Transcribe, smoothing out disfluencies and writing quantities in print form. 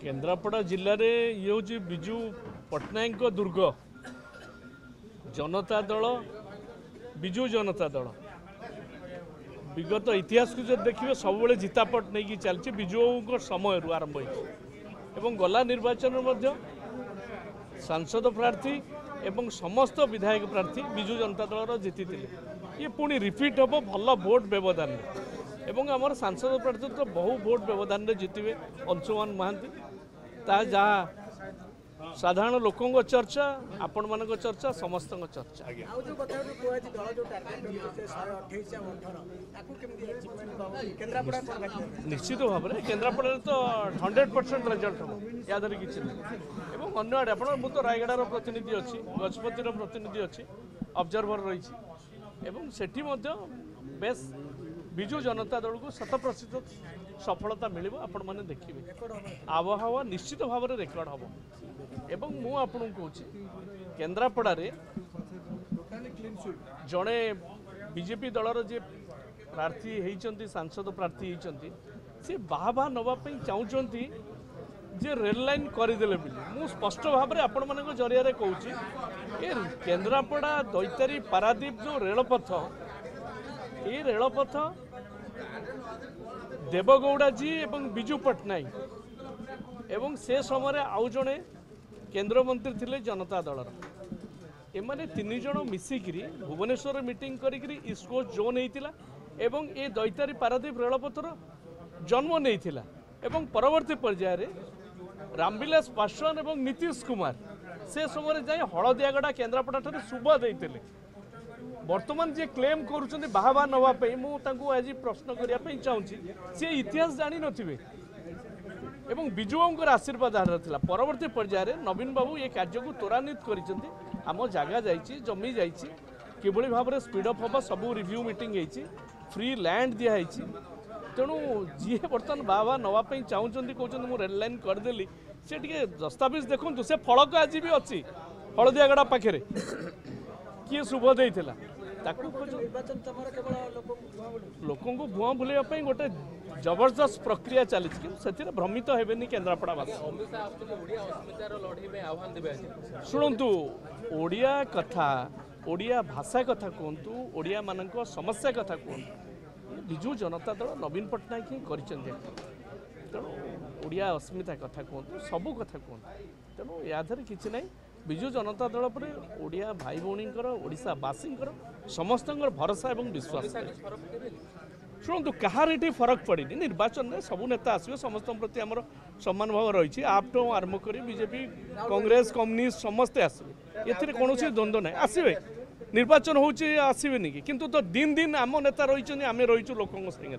केन्द्रापड़ा जिले में ये हूँ विजु पट्टनायक दुर्ग जनता दल विजु जनता दल विगत इतिहास को जब देखिए सब जितापट नहीं चलती विजु समय आरंभ हो गला निर्वाचन सांसद प्रार्थी एवं समस्त विधायक प्रार्थी विजु जनता दल जीति ये पुणी रिपीट हम भल भोट व्यवधान एवं आमर सांसद प्रार्थी तो बहु भोट व्यवधान जीतवे अंशुमान महांती ता जहाँ साधारण लोकों चर्चा आपण मान चर्चा समस्त चर्चा निश्चित भाव में केन्द्रापड़ा तो 100% रिजल्ट हम या किसी नहीं अन्य आड़े आप तो रायगढ़ प्रतिनिधि अच्छी गजपतिर प्रतिनिधि अच्छी ऑब्जर्वर रही सेठी बेस विजु जनता दल को 100% सफलता मिल आपण मैंने देखिए आबहावा निश्चित भाव में रेकर्ड हम एवं मु आपन कहूँ केन्द्रापड़ा जड़े बीजेपी दलर जे प्रार्थी होती सांसद प्रार्थी होती सी बाहा नवाई चाहती जे रेल लाइन करदे मु स्पष्ट भाव में आपण मान जरिया कहूँ ये केन्द्रापड़ा दैतारी पारादीप जो रेलपथ ये रेलपथ देवगौड़ा जी एवं विजु पट्टनायक एवं से समय आउ जड़े केंद्र मंत्री थिले जनता दलर एमाने तीन जन मिसिकी भुवनेश्वर मीटिंग करी ईस्ट कोस्ट जोन होता एवं ये दैतारी पारादीप रेलपथर जन्म नहीं एवं परवर्ती पर्यायर रामविलास पासवान एवं नीतीश कुमार से समय जाए हलदियागड़ा केन्द्रापड़ा ठारे शुभ देते बर्तमान जे क्लेम करुँच बाहा नवाई मुझे प्रश्न करने चाहूँगी सी इतिहास जानी नथिबे एवं विजुओं आशीर्वाद हारा परवर्ती पर्यायर नवीन बाबू ये कार्य को त्वरान्वित करम जगह जाइए जमी जाइए किभली भाव में स्पीडअप हम सबू रिव्यू मीटिंग होती फ्री लैंड दिखाई तेणु जी बर्तमान बाबा नवाई चाहूँगी कहते मुझे रेल लाइन करदेली सी टे दस्तावेज देखूँ से फलक आज भी अच्छी हलदियागड़ा पाखे किए शुभ देता लोक भुआ बुलाइवाई गोटे जबरदस्त प्रक्रिया चली से भ्रमित हेबेनी केन्द्रापड़ावासी शुणु ओडिया कथा ओडिया भाषा कथा कहतु ओडिया मान समस्या कथा कहतु विजु जनता दल नवीन पट्टनायक ही तेणु ओडिया अस्मिता कथा कहतु सबू कथा कहतु तेणु या किसी ना विजु जनता दल पर ओडिया भाई भौणी ओडावासी समस्त भरोसा और विश्वास शुणु कहार ये फरक पड़ी निर्वाचन में सबू नेता आसवे समस्त प्रति आमर सम्मान भाव रही आप आरंभ कर बीजेपी कांग्रेस कम्युनिस्ट समस्ते आसवे ये कौन द्वंद्व ना आसवे निर्वाचन हो आसबेनि कि तो दिन दिन आम नेता रही आम रही लोकों संगे